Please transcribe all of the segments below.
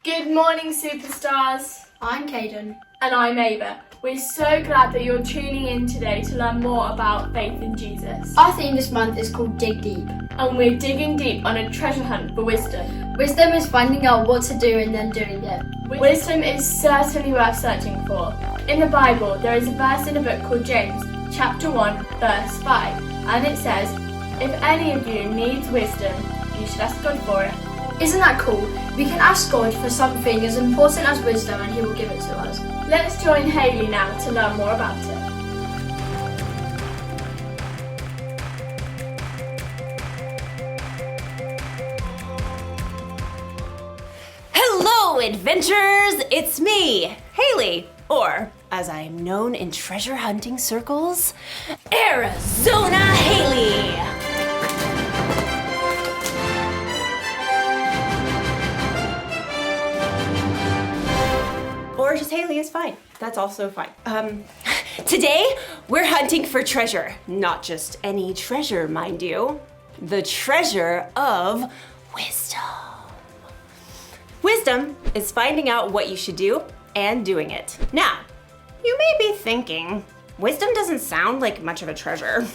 Good morning, Superstars. I'm Caden. And I'm Ava. We're so glad that you're tuning in today to learn more about faith in Jesus. Our theme this month is called Dig Deep. And we're digging deep on a treasure hunt for wisdom. Wisdom is finding out what to do and then doing it. Wisdom is certainly worth searching for. In the Bible, there is a verse in a book called James, chapter 1, verse 5. And it says, "If any of you needs wisdom, you should ask God for it." Isn't that cool? We can ask God for something as important as wisdom and He will give it to us. Let's join Hayley now to learn more about it. Hello, adventurers! It's me, Hayley, or as I'm known in treasure hunting circles, Arizona Hayley. Or just Hayley is fine. That's also fine. Today, we're hunting for treasure. Not just any treasure, mind you. The treasure of wisdom. Wisdom is finding out what you should do and doing it. Now, you may be thinking, wisdom doesn't sound like much of a treasure,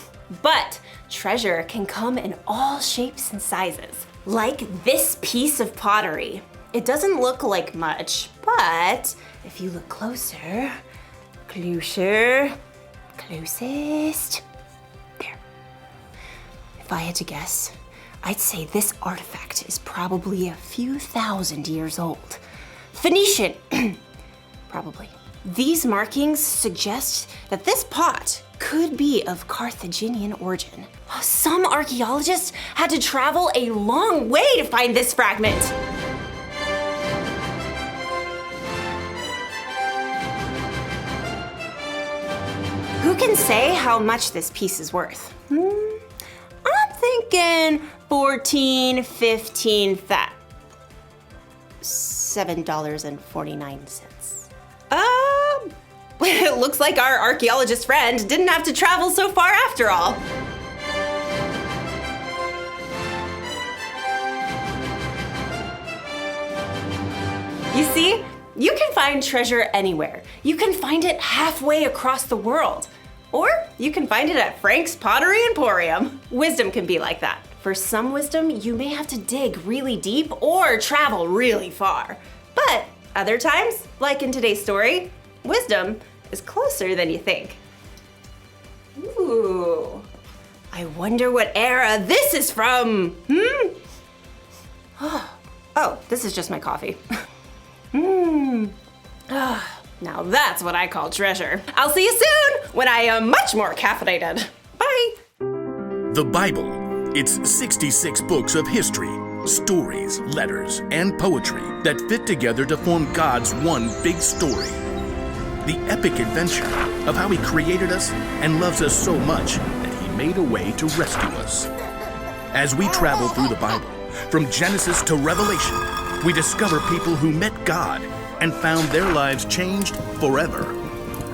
but treasure can come in all shapes and sizes. Like this piece of pottery. It doesn't look like much, but if you look closest, there. If I had to guess, I'd say this artifact is probably a few thousand years old. Phoenician, probably. These markings suggest that this pot could be of Carthaginian origin. Some archaeologists had to travel a long way to find this fragment. Who can say how much this piece is worth? I'm thinking 14, 15, $7.49. It looks like our archaeologist friend didn't have to travel so far after all. You see, you can find treasure anywhere. You can find it halfway across the world. Or you can find it at Frank's Pottery Emporium. Wisdom can be like that. For some wisdom, you may have to dig really deep or travel really far. But other times, like in today's story, wisdom is closer than you think. Ooh, I wonder what era this is from. Oh, this is just my coffee. Now that's what I call treasure. I'll see you soon when I am much more caffeinated. Bye. The Bible. It's 66 books of history, stories, letters, and poetry that fit together to form God's one big story. The epic adventure of how He created us and loves us so much that He made a way to rescue us. As we travel through the Bible, from Genesis to Revelation, we discover people who met God and found their lives changed forever.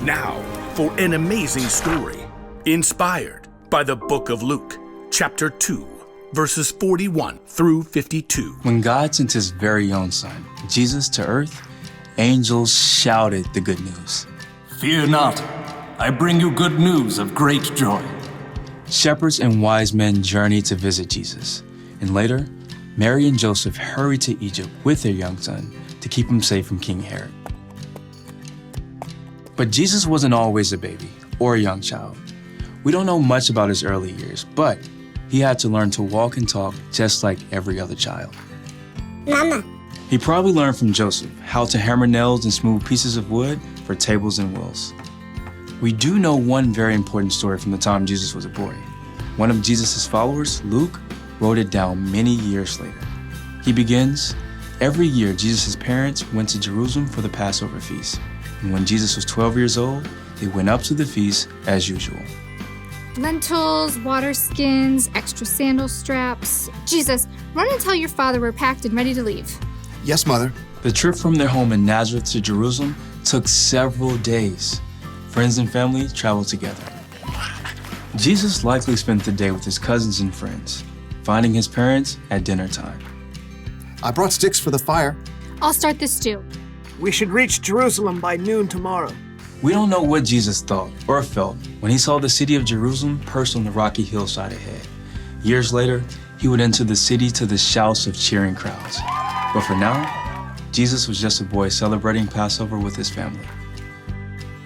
Now, for an amazing story, inspired by the book of Luke, chapter 2, verses 41 through 52. When God sent His very own Son, Jesus, to earth, angels shouted the good news. Fear not, I bring you good news of great joy. Shepherds and wise men journeyed to visit Jesus, and later, Mary and Joseph hurried to Egypt with their young son to keep him safe from King Herod. But Jesus wasn't always a baby or a young child. We don't know much about his early years, but he had to learn to walk and talk just like every other child. Mama. He probably learned from Joseph how to hammer nails and smooth pieces of wood for tables and wheels. We do know one very important story from the time Jesus was a boy. One of Jesus' followers, Luke, wrote it down many years later. He begins, every year Jesus' parents went to Jerusalem for the Passover feast. And when Jesus was 12 years old, they went up to the feast as usual. Lentils, water skins, extra sandal straps. Jesus, run and tell your father we're packed and ready to leave. Yes, Mother. The trip from their home in Nazareth to Jerusalem took several days. Friends and family traveled together. Jesus likely spent the day with his cousins and friends, finding his parents at dinner time. I brought sticks for the fire. I'll start the stew. We should reach Jerusalem by noon tomorrow. We don't know what Jesus thought or felt when he saw the city of Jerusalem perched on the rocky hillside ahead. Years later, he would enter the city to the shouts of cheering crowds. But for now, Jesus was just a boy celebrating Passover with his family.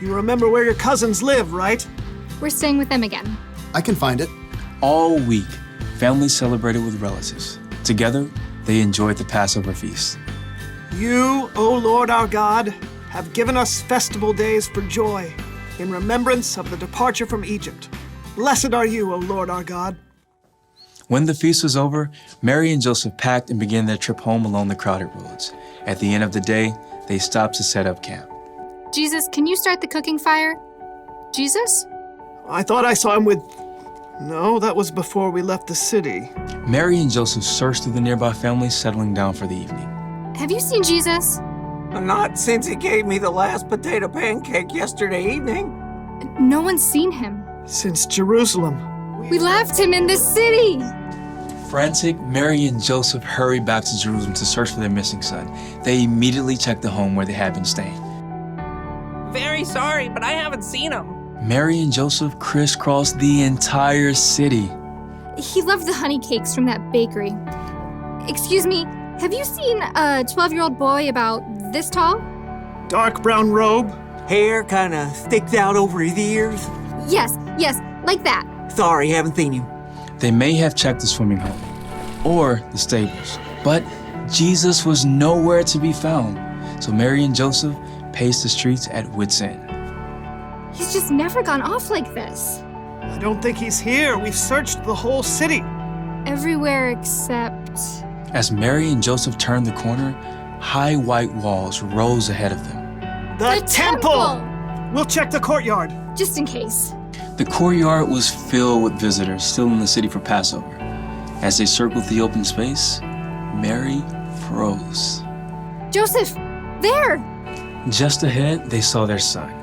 You remember where your cousins live, right? We're staying with them again. I can find it. All week, families celebrated with relatives. Together, they enjoyed the Passover feast. You, O Lord our God, have given us festival days for joy, in remembrance of the departure from Egypt. Blessed are you, O Lord our God. When the feast was over, Mary and Joseph packed and began their trip home along the crowded roads. At the end of the day, they stopped to set up camp. Jesus, can you start the cooking fire? Jesus? I thought I saw him with... No, that was before we left the city. Mary and Joseph searched through the nearby families, settling down for the evening. Have you seen Jesus? Not since he gave me the last potato pancake yesterday evening. No one's seen him. Since Jerusalem. We left him in the city. Frantic, Mary and Joseph hurried back to Jerusalem to search for their missing son. They immediately checked the home where they had been staying. Very sorry, but I haven't seen him. Mary and Joseph crisscrossed the entire city. He loved the honey cakes from that bakery. Excuse me, have you seen a 12-year-old boy about this tall? Dark brown robe. Hair kind of sticks out over his ears. Yes, like that. Sorry, haven't seen him. They may have checked the swimming hole or the stables, but Jesus was nowhere to be found. So Mary and Joseph paced the streets at wit's end. He's just never gone off like this. I don't think he's here. We've searched the whole city. Everywhere except... As Mary and Joseph turned the corner, high white walls rose ahead of them. The temple! We'll check the courtyard. Just in case. The courtyard was filled with visitors still in the city for Passover. As they circled the open space, Mary froze. Joseph, there! Just ahead, they saw their son.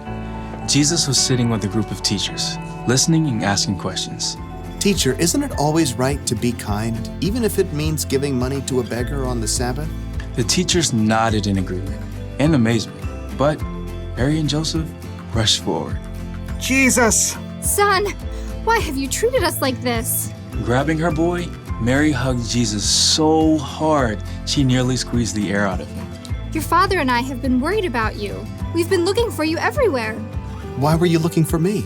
Jesus was sitting with a group of teachers, listening and asking questions. Teacher, isn't it always right to be kind, even if it means giving money to a beggar on the Sabbath? The teachers nodded in agreement and amazement, but Mary and Joseph rushed forward. Jesus! Son, why have you treated us like this? Grabbing her boy, Mary hugged Jesus so hard she nearly squeezed the air out of him. Your father and I have been worried about you. We've been looking for you everywhere. Why were you looking for me?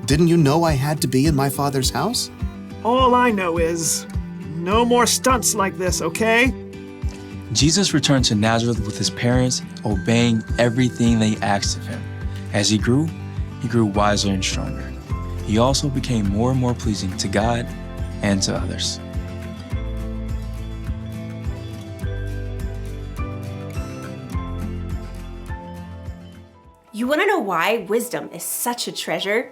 Didn't you know I had to be in my father's house? All I know is, no more stunts like this, okay? Jesus returned to Nazareth with his parents, obeying everything they asked of him. As he grew wiser and stronger. He also became more and more pleasing to God and to others. You want to know why wisdom is such a treasure?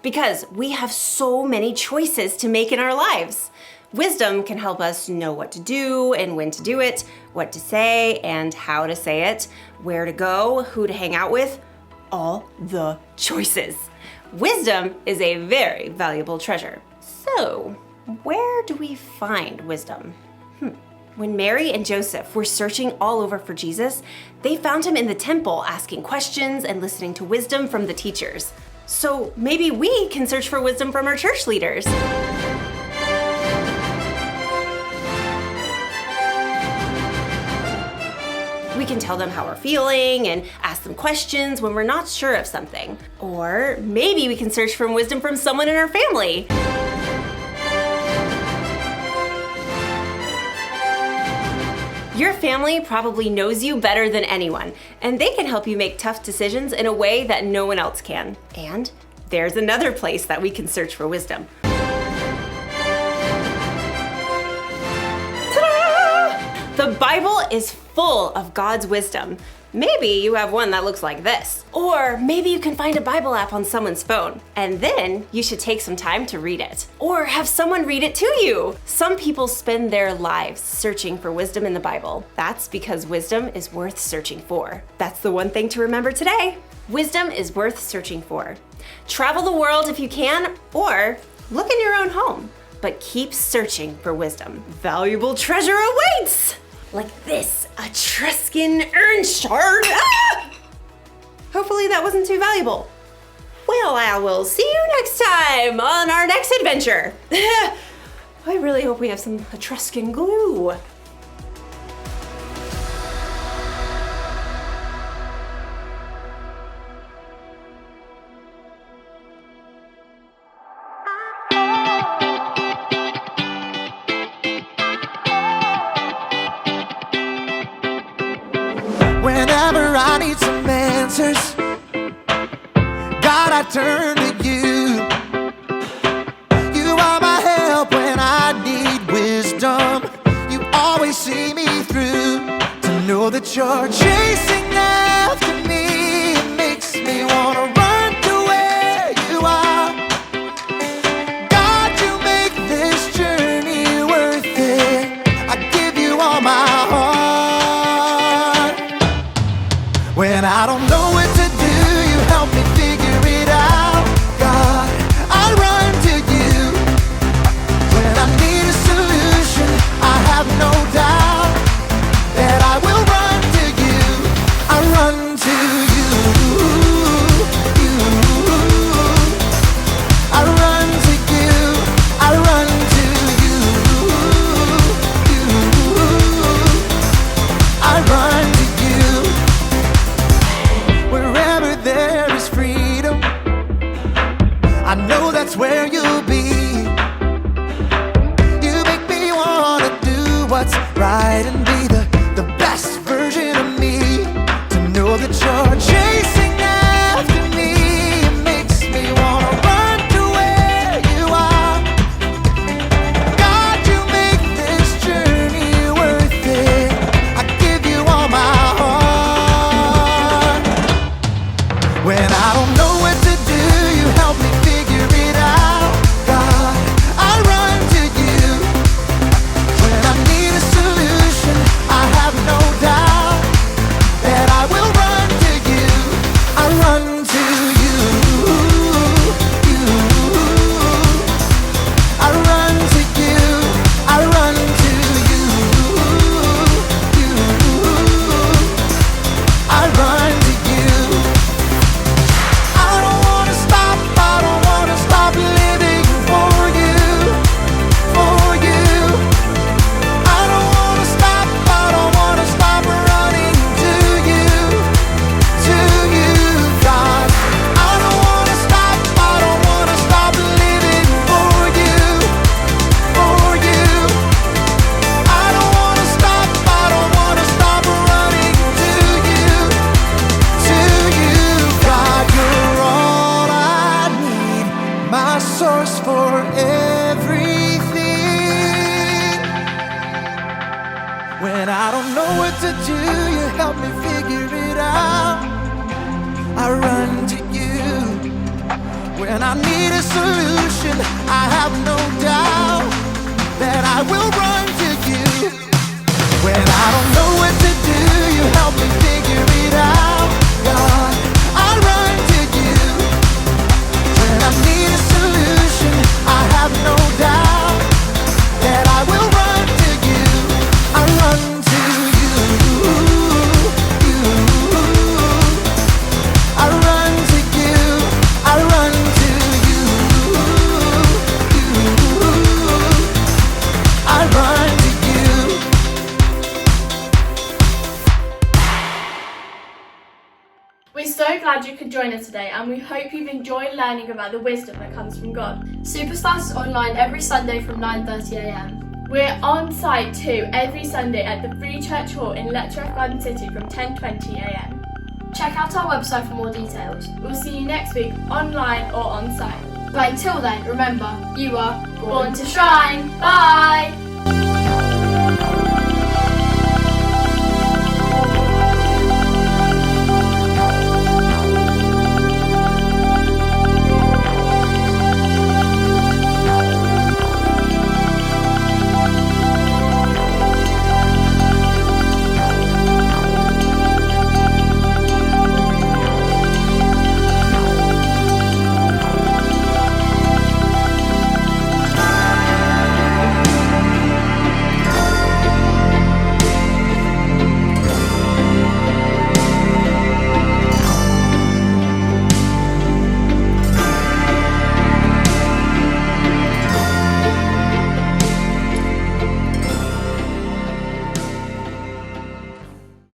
Because we have so many choices to make in our lives. Wisdom can help us know what to do and when to do it, what to say and how to say it, where to go, who to hang out with, all the choices. Wisdom is a very valuable treasure. So, where do we find wisdom? When Mary and Joseph were searching all over for Jesus, they found him in the temple asking questions and listening to wisdom from the teachers. So maybe we can search for wisdom from our church leaders. We can tell them how we're feeling and ask them questions when we're not sure of something. Or maybe we can search for wisdom from someone in our family. Your family probably knows you better than anyone, and they can help you make tough decisions in a way that no one else can. And there's another place that we can search for wisdom. Ta-da! The Bible is full of God's wisdom. Maybe you have one that looks like this. Or maybe you can find a Bible app on someone's phone, and then you should take some time to read it. Or have someone read it to you. Some people spend their lives searching for wisdom in the Bible. That's because wisdom is worth searching for. That's the one thing to remember today. Wisdom is worth searching for. Travel the world if you can, or look in your own home. But keep searching for wisdom. Valuable treasure awaits! Like this Etruscan urn shard. Ah! Hopefully that wasn't too valuable. Well, I will see you next time on our next adventure. I really hope we have some Etruscan glue. Whenever I need some answers, God, I turn to you. You are my help when I need wisdom. You always see me through. To know that you're chasing after me, it makes me wanna run to where you are. God, you make this journey worth it. I give you all my heart. When I don't know what to do, you help me figure it out. God, I run to you. When I need a solution, I have no doubt that I will run to you. I run to you. I run to you. I run to you. I run to you. Wherever there is freedom, I know that's where you'll be. You make me wanna do what's right and be the best version of me. To know that you're chasing after me, it makes me wanna run to where you are. God, you make this journey worth it. I give you all my heart. When I don't know what to do, you help me figure it out. God, I run to you. When I need a solution, I have no doubt that I will run to you. I run to you. I run to you. I run to you. I run to you. I don't wanna stop, I don't wanna stop living for you, for you. I don't wanna stop, I don't wanna stop running to you, God. I don't wanna stop, I don't wanna stop living for you, for you. I don't wanna stop, I don't wanna stop running to you, God. You're all I need, my source for everything. When I don't know what to do, you help me figure it out. I run to you. When I need a solution, I have no doubt that I will run to you. When I don't know what to do, you help me figure it out. God, I run to you. When I need a solution, I have no doubt that I will run to you. I run to you. I run to you. I run to you. I run to you. We're so glad you could join us today, and we hope you've enjoyed learning about the wisdom that comes from God. SuperStars is online every Sunday from 9:30 a.m. We're on site too every Sunday at the Free Church Hall in Letchworth Garden City from 10:20 a.m. Check out our website for more details. We'll see you next week, online or on site. But until then, remember, you are Born to shine. Bye!